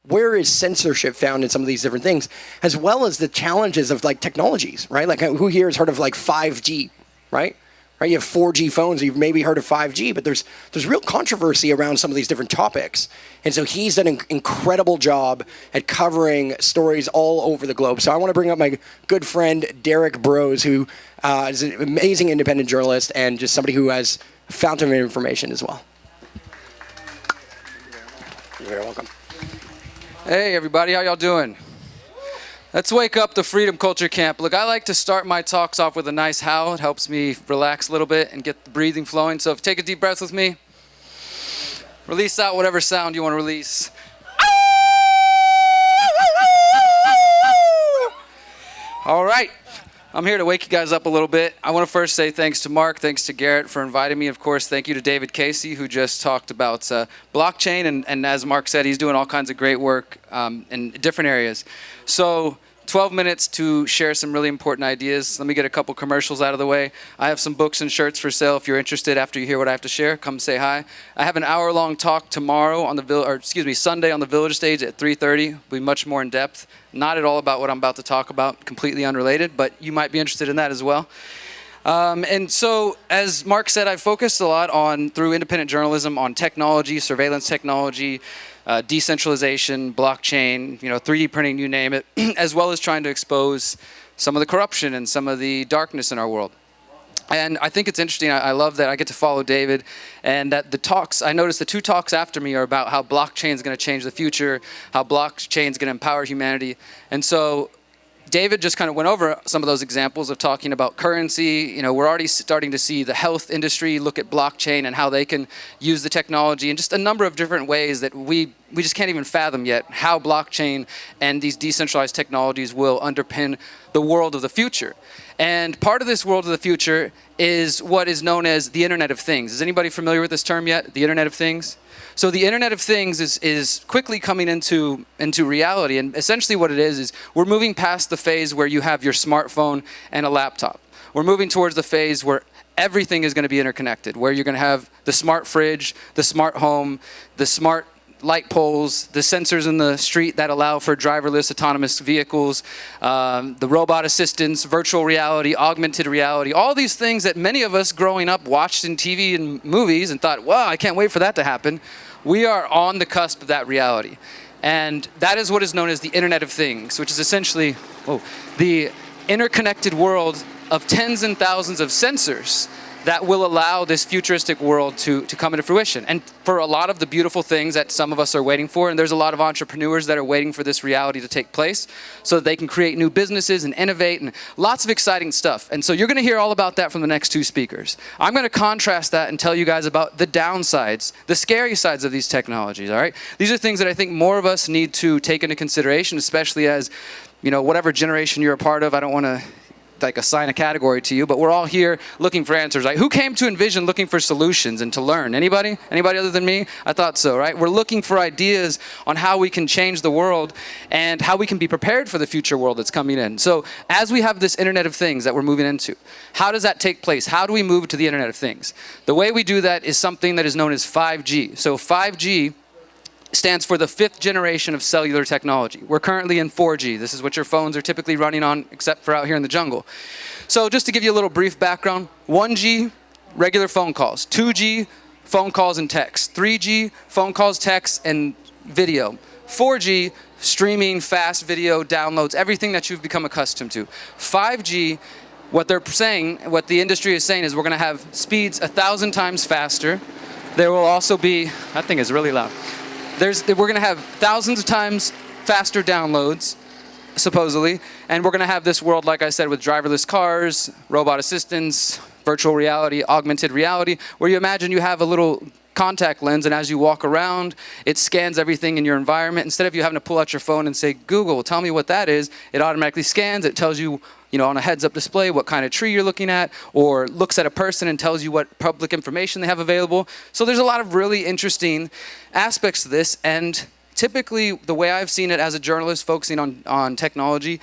where is censorship found in some of these different things, as well as the challenges of like technologies, right? Like who here has heard of like 5G, right? Right, you have 4G phones, you've maybe heard of 5G, but there's real controversy around some of these different topics. And so he's done an incredible job at covering stories all over the globe. So I want to bring up my good friend, Derrick Broze, who is an amazing independent journalist and just somebody who has a fountain of information as well. You're very welcome. Hey everybody, how y'all doing? Let's wake up the Freedom Culture Camp. Look, I like to start my talks off with a nice howl. It helps me relax a little bit and get the breathing flowing. So take a deep breath with me. Release out whatever sound you want to release. All right. I'm here to wake you guys up a little bit. I want to first say thanks to Mark, thanks to Garrett for inviting me. Of course, thank you to David Casey, who just talked about blockchain. And as Mark said, he's doing all kinds of great work in different areas. So 12 minutes to share some really important ideas. Let me get a couple commercials out of the way. I have some books and shirts for sale. If you're interested after you hear what I have to share, come say hi. I have an hour-long talk tomorrow on Sunday on the Village stage at 3:30. It'll be much more in depth. Not at all about what I'm about to talk about, completely unrelated, but you might be interested in that as well. And so, as Mark said, I've focused a lot through independent journalism, on technology, surveillance technology, decentralization, blockchain, 3D printing, you name it, as well as trying to expose some of the corruption and some of the darkness in our world. And I think it's interesting. I love that I get to follow David, and that I noticed the two talks after me are about how blockchain is going to change the future, how blockchain is going to empower humanity. And so David just kind of went over some of those examples of talking about currency. We're already starting to see the health industry look at blockchain and how they can use the technology in just a number of different ways that we just can't even fathom yet, how blockchain and these decentralized technologies will underpin the world of the future. And part of this world of the future is what is known as the Internet of Things. Is anybody familiar with this term yet? The Internet of Things? So the Internet of Things is quickly coming into reality. And essentially what it is we're moving past the phase where you have your smartphone and a laptop. We're moving towards the phase where everything is going to be interconnected, where you're going to have the smart fridge, the smart home, the smart light poles, the sensors in the street that allow for driverless autonomous vehicles, the robot assistants, virtual reality, augmented reality, all these things that many of us growing up watched in TV and movies and thought, wow, I can't wait for that to happen. We are on the cusp of that reality. And that is what is known as the Internet of Things, which is essentially the interconnected world of tens and thousands of sensors that will allow this futuristic world to come into fruition. And for a lot of the beautiful things that some of us are waiting for, and there's a lot of entrepreneurs that are waiting for this reality to take place so that they can create new businesses and innovate and lots of exciting stuff. And so you're gonna hear all about that from the next two speakers. I'm gonna contrast that and tell you guys about the downsides, the scary sides of these technologies, all right? These are things that I think more of us need to take into consideration, especially as, whatever generation you're a part of. I don't wanna assign a category to you, but we're all here looking for answers, right? Who came to Envision looking for solutions and to learn? Anybody? Anybody other than me? I thought so, right? We're looking for ideas on how we can change the world and how we can be prepared for the future world that's coming in. So as we have this Internet of Things that we're moving into, how does that take place? How do we move to the Internet of Things? The way we do that is something that is known as 5G. So 5G stands for the 5th generation of cellular technology. We're currently in 4G. This is what your phones are typically running on, except for out here in the jungle. So just to give you a little brief background, 1G, regular phone calls. 2G, phone calls and texts. 3G, phone calls, texts, and video. 4G, streaming, fast video, downloads, everything that you've become accustomed to. 5G, what the industry is saying is we're gonna have speeds 1,000 times faster. There will also be, that thing is really loud. We're going to have thousands of times faster downloads, supposedly, and we're going to have this world, like I said, with driverless cars, robot assistants, virtual reality, augmented reality, where you imagine you have a little contact lens, and as you walk around, it scans everything in your environment. Instead of you having to pull out your phone and say, Google, tell me what that is, it automatically scans, it tells you, on a heads-up display what kind of tree you're looking at, or looks at a person and tells you what public information they have available. So there's a lot of really interesting aspects to this, and typically the way I've seen it as a journalist focusing on technology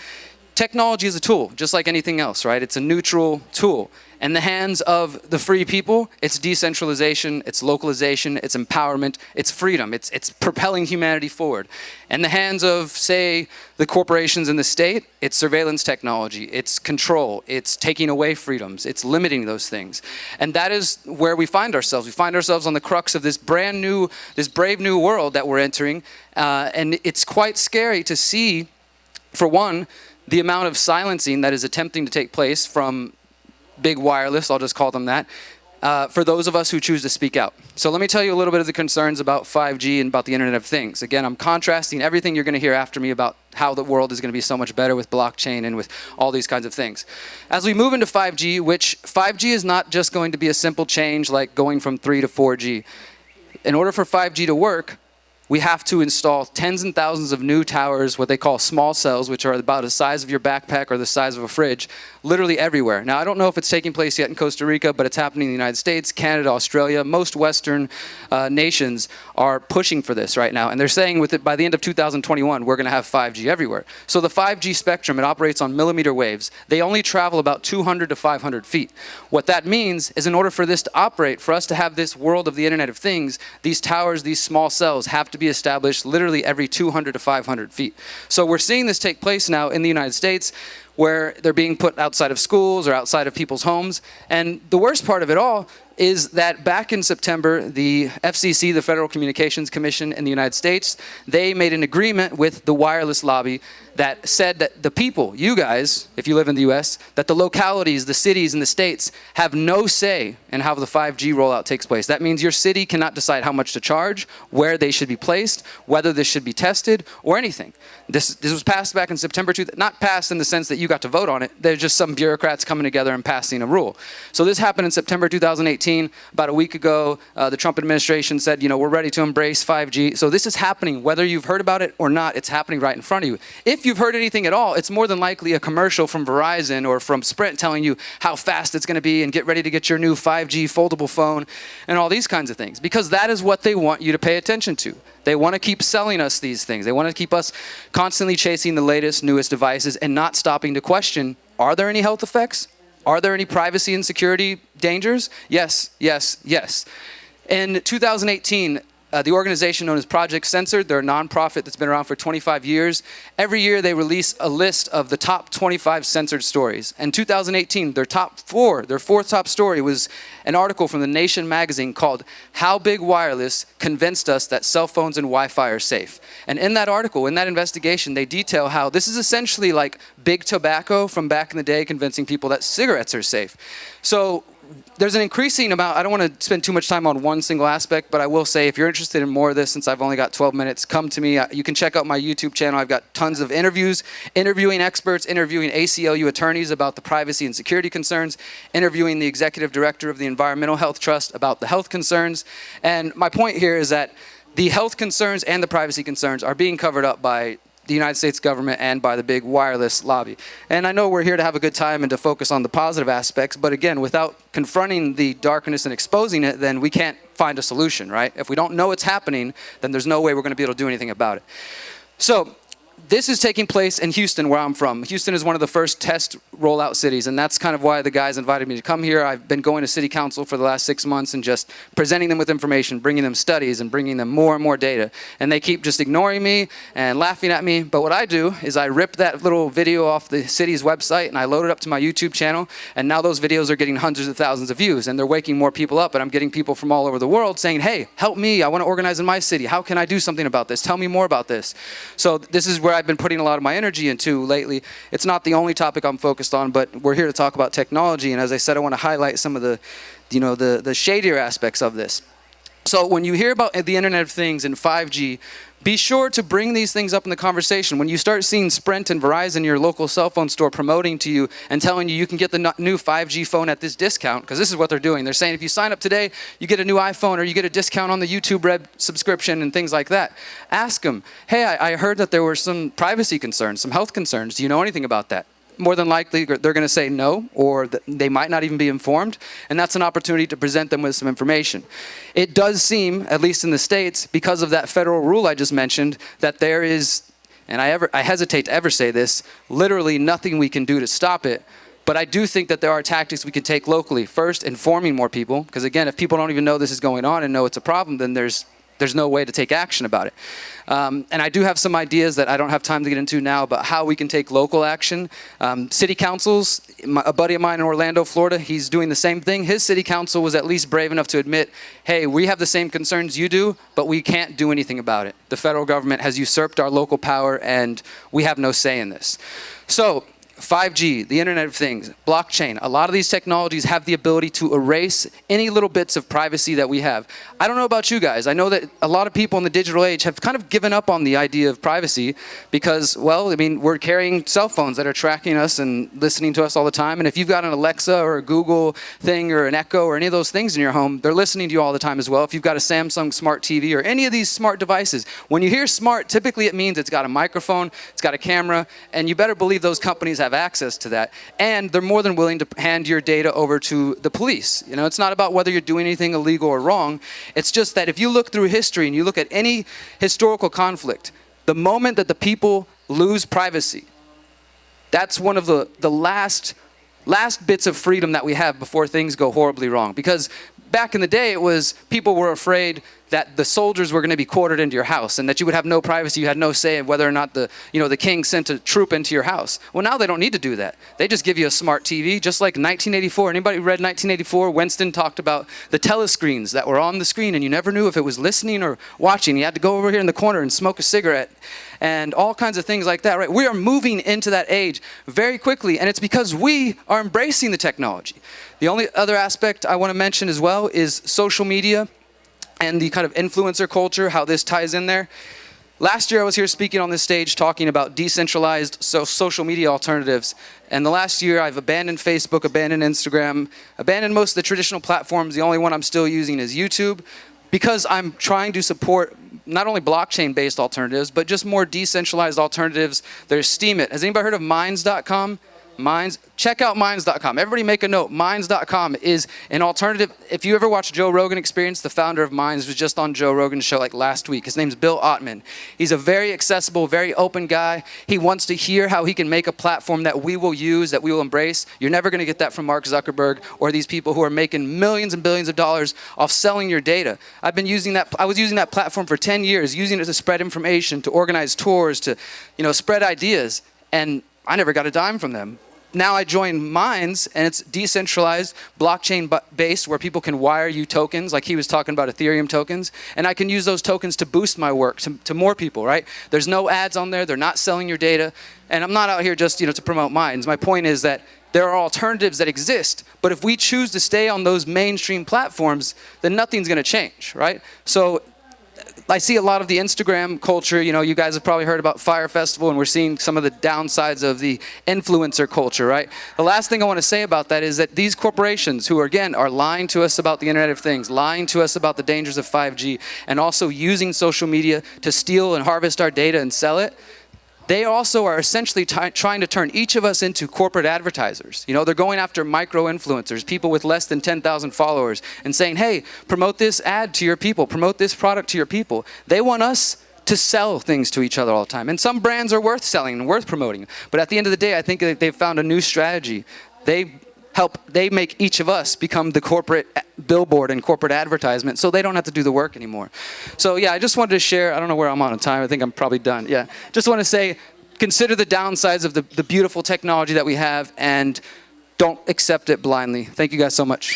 is a tool, just like anything else, right? It's a neutral tool. In the hands of the free people, it's decentralization, it's localization, it's empowerment, it's freedom, it's propelling humanity forward. In the hands of, say, the corporations in the state, it's surveillance technology, it's control, it's taking away freedoms, it's limiting those things. And that is where we find ourselves. We find ourselves on the crux of this brave new world that we're entering. And it's quite scary to see, for one, the amount of silencing that is attempting to take place from big wireless, I'll just call them that, for those of us who choose to speak out. So let me tell you a little bit of the concerns about 5G and about the Internet of Things. Again, I'm contrasting everything you're going to hear after me about how the world is going to be so much better with blockchain and with all these kinds of things. As we move into 5G, which 5G is not just going to be a simple change like going from 3 to 4G. In order for 5G to work, we have to install tens and thousands of new towers, what they call small cells, which are about the size of your backpack or the size of a fridge, literally everywhere. Now, I don't know if it's taking place yet in Costa Rica, but it's happening in the United States, Canada, Australia. Most Western nations are pushing for this right now. And they're saying with it, by the end of 2021, we're going to have 5G everywhere. So the 5G spectrum, it operates on millimeter waves. They only travel about 200 to 500 feet. What that means is in order for this to operate, for us to have this world of the Internet of Things, these towers, these small cells have to be established literally every 200 to 500 feet. So we're seeing this take place now in the United States, where they're being put outside of schools or outside of people's homes. And the worst part of it all is that back in September, the FCC, the Federal Communications Commission in the United States, they made an agreement with the wireless lobby that said that the people, you guys, if you live in the US, that the localities, the cities and the states have no say in how the 5G rollout takes place. That means your city cannot decide how much to charge, where they should be placed, whether this should be tested, or anything. This was passed back in September, not passed in the sense that you got to vote on it. There's just some bureaucrats coming together and passing a rule. So this happened in September 2018. About a week ago, the Trump administration said, we're ready to embrace 5G. So this is happening, whether you've heard about it or not, it's happening right in front of you. If you've heard anything at all, it's more than likely a commercial from Verizon or from Sprint telling you how fast it's going to be and get ready to get your new 5G foldable phone and all these kinds of things, because that is what they want you to pay attention to. They want to keep selling us these things. They want to keep us constantly chasing the latest, newest devices and not stopping to question, are there any health effects? Are there any privacy and security dangers? Yes, yes, yes. In 2018, the organization known as Project Censored, they're a nonprofit that's been around for 25 years. Every year they release a list of the top 25 censored stories. In 2018, their fourth top story was an article from The Nation magazine called "How Big Wireless Convinced Us That Cell Phones and Wi-Fi Are Safe." And in that article, in that investigation, they detail how this is essentially like big tobacco from back in the day convincing people that cigarettes are safe. So there's an increasing amount. I don't want to spend too much time on one single aspect, but I will say if you're interested in more of this, since I've only got 12 minutes, come to me. You can check out my YouTube channel. I've got tons of interviews, interviewing experts, interviewing ACLU attorneys about the privacy and security concerns, interviewing the executive director of the Environmental Health Trust about the health concerns. And my point here is that the health concerns and the privacy concerns are being covered up by the United States government and by the big wireless lobby. And I know we're here to have a good time and to focus on the positive aspects, but again, without confronting the darkness and exposing it, then we can't find a solution, right? If we don't know what's happening, then there's no way we're going to be able to do anything about it. So this is taking place in Houston, where I'm from. Houston is one of the first test rollout cities, and that's kind of why the guys invited me to come here. I've been going to city council for the last 6 months and just presenting them with information, bringing them studies, and bringing them more and more data. And they keep just ignoring me and laughing at me. But what I do is I rip that little video off the city's website and I load it up to my YouTube channel, and now those videos are getting hundreds of thousands of views, and they're waking more people up, and I'm getting people from all over the world saying, hey, help me, I want to organize in my city. How can I do something about this? Tell me more about this. So this is where I've been putting a lot of my energy into lately. It's not the only topic I'm focused on, but we're here to talk about technology. And as I said, I want to highlight some of the shadier aspects of this. So when you hear about the Internet of Things and 5G, be sure to bring these things up in the conversation. When you start seeing Sprint and Verizon, your local cell phone store, promoting to you and telling you you can get the new 5G phone at this discount, because this is what they're doing. They're saying if you sign up today, you get a new iPhone, or you get a discount on the YouTube Red subscription and things like that. Ask them, hey, I heard that there were some privacy concerns, some health concerns. Do you know anything about that? More than likely, they're going to say no, or they might not even be informed, and that's an opportunity to present them with some information. It does seem, at least in the States, because of that federal rule I just mentioned, that there is, and I hesitate to ever say this, literally nothing we can do to stop it. But I do think that there are tactics we can take locally. First, informing more people, because again, if people don't even know this is going on and know it's a problem, then there's no way to take action about it. And I do have some ideas that I don't have time to get into now about how we can take local action. City councils, a buddy of mine in Orlando, Florida, he's doing the same thing. His city council was at least brave enough to admit, hey, we have the same concerns you do, but we can't do anything about it. The federal government has usurped our local power and we have no say in this. So 5G, the Internet of Things, blockchain, a lot of these technologies have the ability to erase any little bits of privacy that we have. I don't know about you guys. I know that a lot of people in the digital age have kind of given up on the idea of privacy because, well, I mean, we're carrying cell phones that are tracking us and listening to us all the time. And if you've got an Alexa or a Google thing or an Echo or any of those things in your home, they're listening to you all the time as well. If you've got a Samsung smart TV or any of these smart devices, when you hear smart, typically it means it's got a microphone, it's got a camera, and you better believe those companies have access to that, and they're more than willing to hand your data over to the police. You know, it's not about whether you're doing anything illegal or wrong. It's just that if you look through history and you look at any historical conflict, the moment that the people lose privacy, that's one of the last bits of freedom that we have before things go horribly wrong. Because back in the day, it was people were afraid that the soldiers were going to be quartered into your house and that you would have no privacy, you had no say in whether or not the king sent a troop into your house. Well, now they don't need to do that. They just give you a smart TV, just like 1984. Anybody read 1984? Winston talked about the telescreens that were on the screen and you never knew if it was listening or watching. You had to go over here in the corner and smoke a cigarette and all kinds of things like that, right? We are moving into that age very quickly, and it's because we are embracing the technology. The only other aspect I want to mention as well is social media and the kind of influencer culture, how this ties in there. Last year I was here speaking on this stage talking about decentralized social media alternatives. And the last year I've abandoned Facebook, abandoned Instagram, abandoned most of the traditional platforms. The only one I'm still using is YouTube because I'm trying to support not only blockchain-based alternatives, but just more decentralized alternatives. There's Steemit. Has anybody heard of Minds.com? Check out Minds.com. Everybody make a note. Minds.com is an alternative. If you ever watch Joe Rogan Experience, the founder of Minds was just on Joe Rogan's show like last week. His name's Bill Ottman. He's a very accessible, very open guy. He wants to hear how he can make a platform that we will use, that we will embrace. You're never going to get that from Mark Zuckerberg or these people who are making millions and billions of dollars off selling your data. I was using that platform for 10 years, using it to spread information, to organize tours, to spread ideas, and I never got a dime from them. Now I join Minds, and it's decentralized, blockchain-based, where people can wire you tokens, like he was talking about Ethereum tokens, and I can use those tokens to boost my work to more people, right? There's no ads on there. They're not selling your data, and I'm not out here just to promote Minds. My point is that there are alternatives that exist, but if we choose to stay on those mainstream platforms, then nothing's going to change, right? So I see a lot of the Instagram culture. You guys have probably heard about Fire Festival, and we're seeing some of the downsides of the influencer culture, right? The last thing I want to say about that is that these corporations who, again, are lying to us about the Internet of Things, lying to us about the dangers of 5G, and also using social media to steal and harvest our data and sell it, they also are essentially trying to turn each of us into corporate advertisers. They're going after micro-influencers, people with less than 10,000 followers, and saying, hey, promote this ad to your people, promote this product to your people. They want us to sell things to each other all the time. And some brands are worth selling and worth promoting. But at the end of the day, I think that they've found a new strategy. They make each of us become the corporate billboard and corporate advertisement, so they don't have to do the work anymore. So yeah, I just wanted to share. I don't know where I'm on time. I think I'm probably done. Yeah, just want to say, consider the downsides of the beautiful technology that we have, and don't accept it blindly. Thank you guys so much.